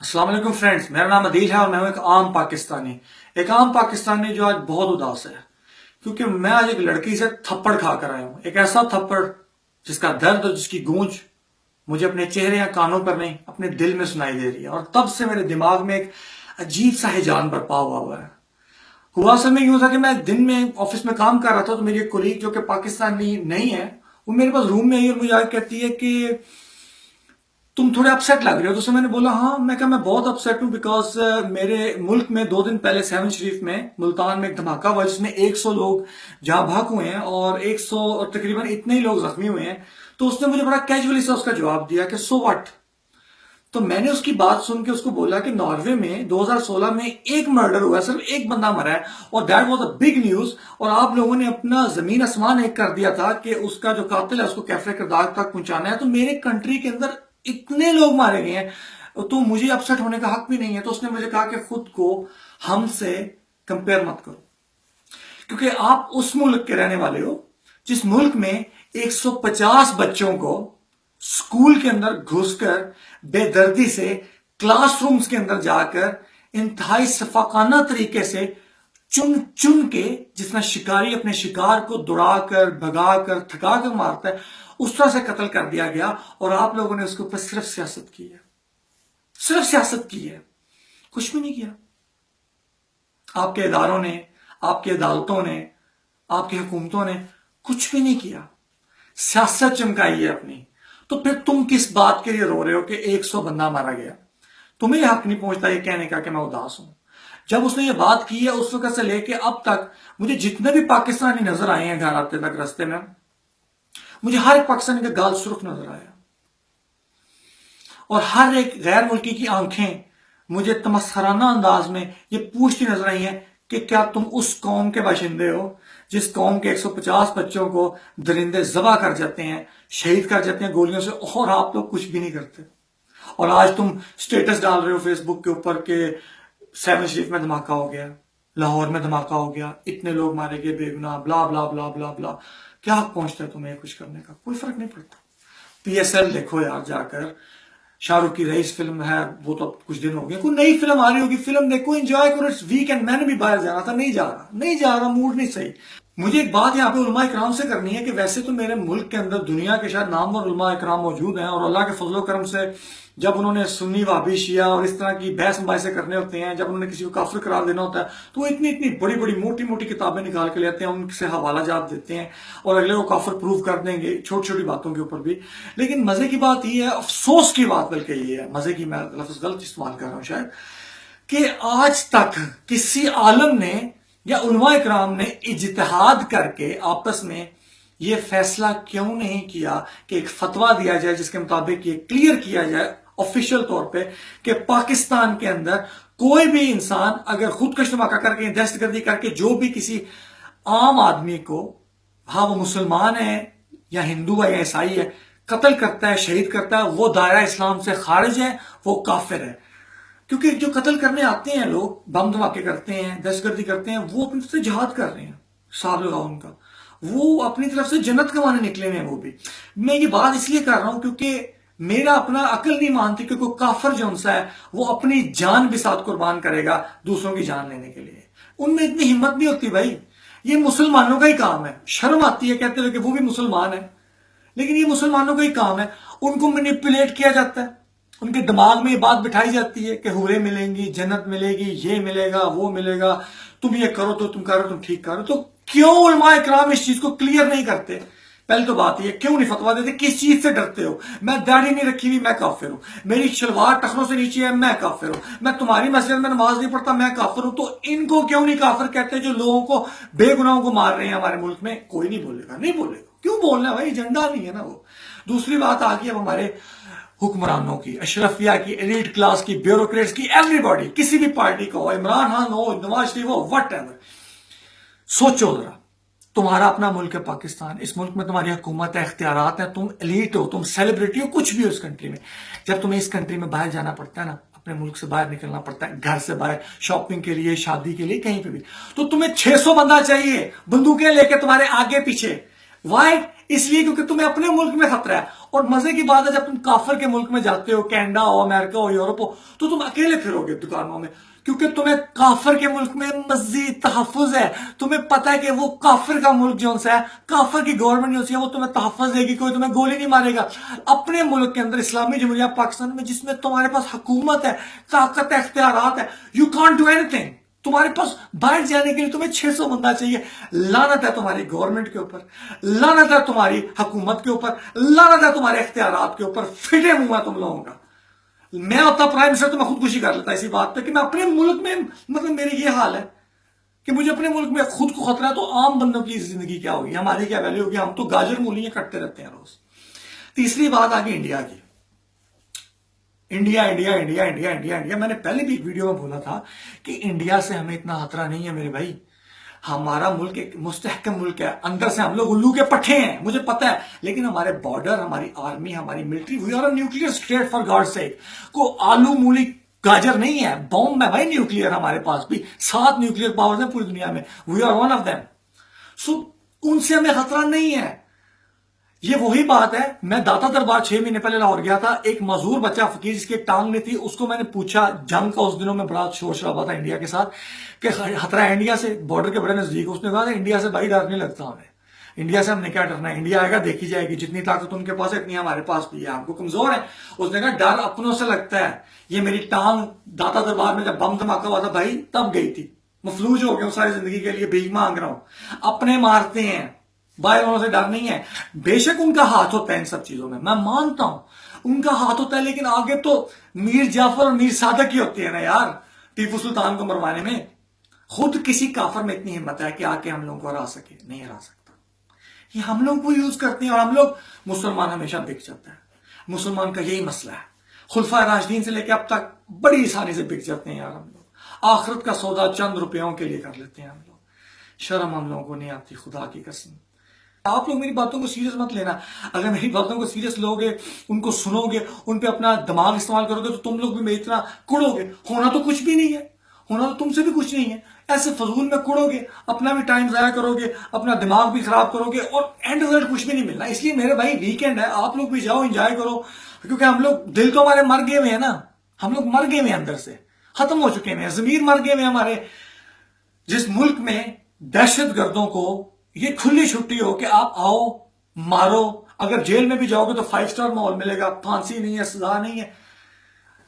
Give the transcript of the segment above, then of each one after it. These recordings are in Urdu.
السلام علیکم فرینڈز، میرا نام عدیل ہے اور میں ہوں ایک عام پاکستانی جو آج بہت اداس ہے کیونکہ میں آج ایک لڑکی سے تھپڑ کھا کر آیا ہوں، ایک ایسا تھپڑ جس کا درد اور جس کی گونج مجھے اپنے چہرے یا کانوں پر نہیں اپنے دل میں سنائی دے رہی ہے، اور تب سے میرے دماغ میں ایک عجیب سا ہیجان برپا ہوا ہے۔ ہوا اصل میں یوں تھا کہ میں دن میں آفس میں کام کر رہا تھا تو میری ایک کولیگ جو کہ پاکستانی نہیں ہے وہ میرے پاس روم میں آئی اور مجھے آ کے کہتی ہے کہ تم تھوڑے اپسیٹ لگ رہے ہو۔ تو اسے میں نے بولا ہاں، میں کہا میں بہت اپسیٹ ہوں بیکاز میرے ملک میں 2 دن پہلے 7 شریف میں ملتان میں ایک دھماکہ ہوا جس میں 100 لوگ جاں بحق ہوئے ہیں اور 100 اور تقریباً اتنے ہی لوگ زخمی ہوئے ہیں۔ تو اس نے مجھے بڑا کیجولی سے اس کا جواب دیا کہ سو واٹ۔ تو میں نے اس کی بات سن کے اس کو بولا کہ ناروے میں 2016 میں ایک مرڈر ہوا ہے، صرف ایک بندہ مرا ہے، اور that was a big news, اور آپ لوگوں نے اپنا زمین آسمان ایک کر دیا تھا کہ اس کا جو قاتل ہے اس کو کیفے کردار تک پہنچانا ہے۔ تو میرے کنٹری کے اندر اتنے لوگ مارے گئے ہیں تو مجھے اپسیٹ ہونے کا حق بھی نہیں ہے۔ تو اس نے مجھے کہا کہ خود کو ہم سے کمپیئر مت کرو، کیونکہ آپ اس ملک کے رہنے والے ہو جس ملک میں 150 بچوں کو اسکول کے اندر گھس کر بے دردی سے کلاس رومز کے اندر جا کر انتہائی شفاقانہ طریقے سے چن چن کے، جس میں شکاری اپنے شکار کو دوڑا کر بھگا کر تھکا کر مارتا ہے، اس طرح سے قتل کر دیا گیا، اور آپ لوگوں نے اس کے اوپر صرف سیاست کی ہے، صرف سیاست کی ہے، کچھ بھی نہیں کیا۔ آپ کے اداروں نے، آپ کی عدالتوں نے، آپ کی حکومتوں نے کچھ بھی نہیں کیا، سیاست چمکائی ہے اپنی۔ تو پھر تم کس بات کے لیے رو رہے ہو کہ 100 بندہ مارا گیا؟ تمہیں حق نہیں پہنچتا یہ کہنے کا کہ میں اداس ہوں۔ جب اس نے یہ بات کی ہے اس وقت سے لے کے اب تک مجھے جتنے بھی پاکستانی نظر آئے ہیں گھر آتے تک رستے میں، مجھے ہر ایک پاکستانی کا گال سرخ نظر آیا، اور ہر ایک غیر ملکی کی آنکھیں مجھے تمسخرانہ انداز میں یہ پوچھتی نظر آئی ہیں کہ کیا تم اس قوم کے باشندے ہو جس قوم کے 150 بچوں کو درندے ذبح کر جاتے ہیں، شہید کر جاتے ہیں گولیوں سے، اور آپ لوگ کچھ بھی نہیں کرتے؟ اور آج تم سٹیٹس ڈال رہے ہو فیس بک کے اوپر کہ 7 شریف میں دھماکہ ہو گیا، لاہور میں دھماکہ ہو گیا، اتنے لوگ مارے گئے بے گناہ، بلا بلا بلا بلا بلا۔ کیا حق پہنچتا ہے تمہیں کچھ کرنے کا؟ کوئی فرق نہیں پڑتا۔ پی ایس ایل دیکھو یار جا کر، شاہ رخ کی رئیس فلم ہے، وہ تو اب کچھ دن ہو گئے، کوئی نئی فلم آ رہی ہوگی، فلم دیکھو، انجوائے کرو، اٹس ویکینڈ۔ میں نے بھی باہر جانا تھا، نہیں جا رہا، موڈ نہیں صحیح۔ مجھے ایک بات یہاں پہ علماء اکرام سے کرنی ہے کہ ویسے تو میرے ملک کے اندر دنیا کے شاید نامور علماء اکرام موجود ہیں، اور اللہ کے فضل و کرم سے جب انہوں نے سنی وہابی شیعہ اور اس طرح کی بحث مباحثے کرنے ہوتے ہیں، جب انہوں نے کسی کو کافر قرار دینا ہوتا ہے تو وہ اتنی بڑی بڑی موٹی موٹی کتابیں نکال کے لیتے ہیں، ان سے حوالہ جات دیتے ہیں اور اگلے کو کافر پروف کر دیں گے چھوٹی چھوٹی باتوں کے اوپر بھی۔ لیکن مزے کی بات یہ ہے، افسوس کی بات بلکہ یہ ہے، مزے کی میں لفظ غلط استعمال کر رہا ہوں شاید، کہ آج تک کسی عالم نے یا علماء اکرام نے اجتہاد کر کے آپس میں یہ فیصلہ کیوں نہیں کیا کہ ایک فتویٰ دیا جائے جس کے مطابق یہ کلیئر کیا جائے آفیشیل طور پہ کہ پاکستان کے اندر کوئی بھی انسان اگر خودکش دھماکہ کر کے، دہشت گردی کر کے، جو بھی کسی عام آدمی کو، ہاں وہ مسلمان ہے یا ہندو ہے یا عیسائی ہے، قتل کرتا ہے، شہید کرتا ہے، وہ دائرہ اسلام سے خارج ہے، وہ کافر ہے۔ کیونکہ جو قتل کرنے آتے ہیں لوگ، بم دھماکے کرتے ہیں، دہشت گردی کرتے ہیں، وہ اپنی طرف سے جہاد کر رہے ہیں، صاحب لگاؤ ان کا، وہ اپنی طرف سے جنت کمانے نکلے ہیں۔ وہ بھی میں یہ بات اس لیے کر رہا ہوں کیونکہ میرا اپنا عقل نہیں مانتی کہ کوئی کافر جو انسا ہے وہ اپنی جان بھی ساتھ قربان کرے گا دوسروں کی جان لینے کے لیے۔ ان میں اتنی ہمت نہیں ہوتی بھائی، یہ مسلمانوں کا ہی کام ہے۔ شرم آتی ہے کہتے ہوئے کہ وہ بھی مسلمان ہیں، لیکن یہ مسلمانوں کا ہی کام ہے۔ ان کو مینیپولیٹ کیا جاتا ہے، ان کے دماغ میں یہ بات بٹھائی جاتی ہے کہ حوریں ملیں گی، جنت ملے گی، یہ ملے گا، وہ ملے گا، تم یہ کرو تو تم کرو، تم ٹھیک کرو۔ تو کیوں علماء اکرام اس چیز کو کلیئر نہیں کرتے؟ پہلے تو بات یہ، کیوں نہیں فتویٰ دیتے؟ کس چیز سے ڈرتے ہو؟ میں داڑھی نہیں رکھی ہوئی، میں کافر ہوں، میری شلوار ٹخنوں سے نیچے ہے، میں کافر ہوں، میں تمہاری مسجد میں نماز نہیں پڑھتا، میں کافر ہوں۔ تو ان کو کیوں نہیں کافر کہتے جو لوگوں کو، بے گناہوں کو مار رہے ہیں ہمارے ملک میں؟ کوئی نہیں بولے گا، نہیں بولے گا، کیوں بولنا ہے بھائی؟ ایجنڈا نہیں ہے نا وہ۔ دوسری بات آ گئی اب ہمارے حکمرانوں کی، اشرفیہ کی، ایلیٹ کلاس کی، بیوروکریٹس کی، ایوری باڈی، کسی بھی پارٹی کو ہو، عمران خان ہو، نواز شریف ہو، وٹ ایور۔ سوچو ذرا، تمہارا اپنا ملک ہے پاکستان، اس ملک میں تمہاری حکومت ہے، اختیارات ہیں، تم ایلیٹ ہو، تم سیلیبریٹی ہو، کچھ بھی ہو اس کنٹری میں۔ جب تمہیں اس کنٹری میں باہر جانا پڑتا ہے نا، اپنے ملک سے باہر نکلنا پڑتا ہے، گھر سے باہر، شاپنگ کے لیے، شادی کے لیے، کہیں پہ بھی، تو تمہیں 600 بندہ چاہیے بندوقیں لے کے تمہارے آگے پیچھے۔ وائی؟ اس لیے کیونکہ تمہیں اپنے ملک میں خطرہ ہے، اور مزے کی بات ہے جب تم کافر کے ملک میں جاتے ہو, کینیڈا ہو, امریکہ ہو, یورپ ہو, تو تم اکیلے پھرو گے دکانوں میں, کیونکہ تمہیں کافر کے ملک میں مزید تحفظ ہے. تمہیں پتا ہے کہ وہ کافر کا ملک جو ہے, کافر کی گورنمنٹ جو ہے وہ تمہیں تحفظ دے گی, کوئی تمہیں گولی نہیں مارے گا. اپنے ملک کے اندر اسلامی جمہوریہ پاکستان میں جس میں تمہارے پاس حکومت ہے, طاقت ہے, اختیارات ہے, you can't do any thing. تمہارے پاس باہر جانے کے لیے تمہیں 600 بندہ چاہیے. لعنت ہے تمہاری گورنمنٹ کے اوپر, لعنت ہے تمہاری حکومت کے اوپر, لعنت ہے تمہارے اختیارات کے اوپر. پھٹے منہ ہے تم لوگوں کا. میں ہوتا پرائم منسٹر تو میں خودکشی کر لیتا اسی بات پہ کہ میں اپنے ملک میں, مطلب میری یہ حال ہے کہ مجھے اپنے ملک میں خود کو خطرہ ہے, تو عام بندوں کی زندگی کیا ہوگی, ہماری کیا ویلیو ہوگی. ہم تو گاجر مولیاں کٹتے رہتے ہیں روز. تیسری بات آ گئی انڈیا کی. India India India India India India میں نے پہلے بھی ایک ویڈیو میں بولا تھا کہ انڈیا سے ہمیں اتنا خطرہ نہیں ہے میرے بھائی. ہمارا ملک ایک مستحکم ملک ہے, اندر سے ہم لوگ الو کے پٹھے ہیں, مجھے پتا ہے, لیکن ہمارے بارڈر, ہماری آرمی, ہماری military, we are a nuclear state for God sake. کو آلو مولی گاجر نہیں ہے, بوم ہے بھائی نیوکلیئر. ہمارے پاس بھی 7 نیوکلیئر پاورز ہیں پوری دنیا میں, we are one of them. So ان سے ہمیں خطرہ نہیں ہے. یہ وہی بات ہے, میں داتا دربار 6 مہینے پہلے لاہور گیا تھا. ایک معذور بچہ فقیر جس کی ایک ٹانگ نہیں تھی, اس کو میں نے پوچھا, جنگ کا اس دنوں میں بڑا شور شرابہ تھا انڈیا کے ساتھ, کہ خطرہ ہے انڈیا سے, بارڈر کے بڑے نزدیک. اس نے کہا تھا انڈیا سے بھائی ڈر نہیں لگتا ہمیں, انڈیا سے ہم نے کیا ڈرنا ہے, انڈیا آئے گا دیکھی جائے گی, جتنی طاقت ان کے پاس ہے اتنی ہمارے پاس بھی ہے, ہم کو کمزور ہے. اس نے کہا ڈر اپنوں سے لگتا ہے. یہ میری ٹانگ داتا دربار میں جب بم دھماکہ ہوا تھا بھائی, تب گئی تھی. مفلوج ہو گیا ہوں ساری زندگی کے لیے, بھیک مانگ رہا ہوں. اپنے مارتے ہیں, باہر والوں سے ڈر نہیں ہے. بے شک ان کا ہاتھ ہوتا ہے ان سب چیزوں میں مانتا ہوں, ان کا ہاتھ ہوتا ہے, لیکن آگے تو میر جعفر اور میر صادق ہی ہوتے ہیں نا یار, ٹیپو سلطان کو مروانے میں. خود کسی کافر میں اتنی ہمت ہے کہ آ کے ہم لوگوں کو ہرا سکے, نہیں ہرا سکتا. یہ ہم لوگ کو یوز کرتے ہیں, اور ہم لوگ, مسلمان ہمیشہ بک جاتا ہے. مسلمان کا یہی مسئلہ ہے, خلفائے راشدین سے لے کے اب تک بڑی آسانی سے بک جاتے ہیں یار ہم لوگ. آخرت کا سودا چند روپیوں کے لیے کر لیتے ہیں ہم لوگ. شرم ہم لوگوں کو نہیں آتی, خدا کی قسم. آپ لوگ میری باتوں کو سیریس مت لینا. اگر میری باتوں کو سیریس لوگے, ان کو سنو گے, ان پہ اپنا دماغ استعمال کرو گے, تو تم لوگ بھی میری طرح کڑو گے. ہونا تو کچھ بھی نہیں ہے, ہونا تو تم سے بھی کچھ نہیں ہے. ایسے فضول میں کڑو گے, اپنا بھی ٹائم ضائع کرو گے, اپنا دماغ بھی خراب کرو گے, اور اینڈ رزلٹ کچھ بھی نہیں ملنا. اس لیے میرے بھائی ویکینڈ ہے, آپ لوگ بھی جاؤ, انجوائے کرو, کیونکہ ہم لوگ, دل تو ہمارے مر گئے ہوئے ہیں نا, ہم لوگ مر گئے ہوئے ہیں اندر سے, ختم ہو چکے ہیں, ضمیر مر گئے ہوئے ہمارے. جس ملک میں دہشت گردوں کو یہ کھلی چھٹی ہو کہ آپ آؤ مارو, اگر جیل میں بھی جاؤ گے تو 5 اسٹار ماحول ملے گا, پھانسی نہیں ہے, سزا نہیں ہے.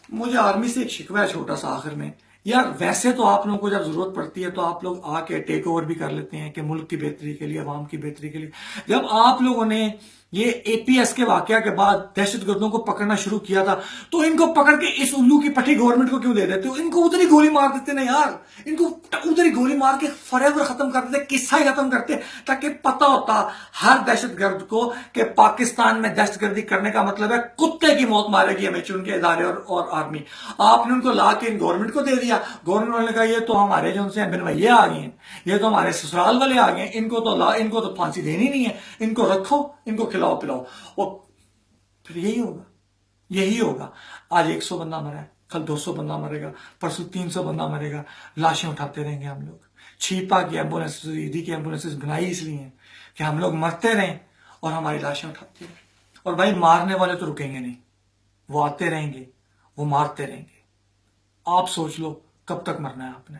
مجھے آرمی سے ایک شکوہ ہے چھوٹا سا آخر میں, یار ویسے تو آپ لوگوں کو جب ضرورت پڑتی ہے تو آپ لوگ آ کے ٹیک اوور بھی کر لیتے ہیں کہ ملک کی بہتری کے لیے, عوام کی بہتری کے لیے. جب آپ لوگوں نے یہ اے پی ایس کے واقعہ کے بعد دہشت گردوں کو پکڑنا شروع کیا تھا, تو ان کو پکڑ کے اس الو کی پٹھی گورنمنٹ کو کیوں دے دیتے ہو؟ ان کو ادھر ہی گولی مار دیتے نا یار, ان کو ادھر ہی گولی مار کے فار ایور ختم کر دیتے, قصہ ہی ختم کرتے, تاکہ پتہ ہوتا ہر دہشت گرد کو کہ پاکستان میں دہشت گردی کرنے کا مطلب ہے کتے کی موت مارے گی ہمیں چن کے ادارے اور آرمی. آپ نے ان کو لا کے ان گورنمنٹ کو دے دیا, گورنمنٹ والے نے کہا یہ تو ہمارے جو ان سے بھائی آ گئے ہیں, یہ تو ہمارے سسرال والے آ گئے ہیں, ان کو تو پھانسی دینی نہیں ہے, ان کو رکھو, ان کو کھلاؤ پلاؤ. اور پھر یہی ہوگا. آج 100 بندہ مرا ہے, کل 200 بندہ مرے گا, پرسوں 300 بندہ مرے گا, لاشیں اٹھاتے رہیں گے ہم لوگ. چھیپا کی ایمبولینس, عیدی کی ایمبولینس بنائی اس لیے کہ ہم لوگ مرتے رہیں اور ہماری لاشیں اٹھاتے رہیں. اور بھائی مارنے والے تو رکیں گے نہیں, وہ آتے رہیں گے, وہ مارتے رہیں گے. آپ سوچ لو کب تک مرنا ہے آپ نے,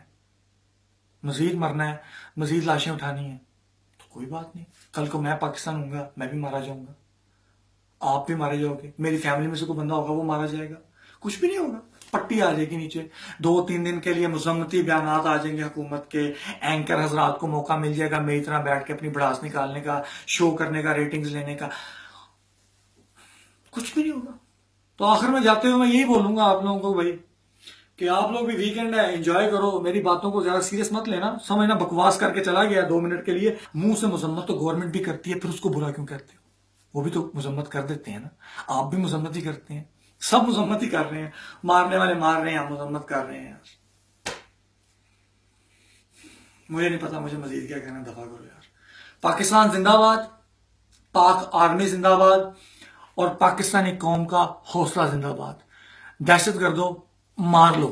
مزید مرنا ہے, مزید لاشیں اٹھانی ہیں, تو کوئی بات نہیں, کل کو میں پاکستان ہوں گا, میں بھی مارا جاؤں گا, آپ بھی مارے جاؤ گے, میری فیملی میں سے کوئی بندہ ہوگا وہ مارا جائے گا, کچھ بھی نہیں ہوگا. پٹی آ جائے گی نیچے, 2-3 دن کے لیے مذمتی بیانات آ جائیں گے حکومت کے, اینکر حضرات کو موقع مل جائے گا میری طرح بیٹھ کے اپنی بڑاس نکالنے کا, شو کرنے کا, ریٹنگز لینے کا, کچھ بھی نہیں ہوگا. تو آخر میں جاتے ہوئے میں یہی بولوں گا آپ لوگوں کو بھائی کہ آپ لوگ بھی ویکینڈ ہے, انجوائے کرو, میری باتوں کو زیادہ سیریس مت لینا. سمجھنا بکواس کر کے چلا گیا 2 منٹ کے لیے, منہ سے مذمت تو گورنمنٹ بھی کرتی ہے, پھر اس کو برا کیوں کہتے ہو؟ وہ بھی تو مذمت کر دیتے ہیں نا, آپ بھی مذمت ہی کرتے ہیں, سب مذمت ہی کر رہے ہیں, مارنے والے مار رہے ہیں, ہم مذمت کر رہے ہیں. مجھے نہیں پتا مجھے مزید کیا کہنا, دفعہ کرو یار. پاکستان زندہ باد, پاک آرمی زندہ باد, اور پاکستانی قوم کا حوصلہ زندہ باد. دہشت گردوں مار لو,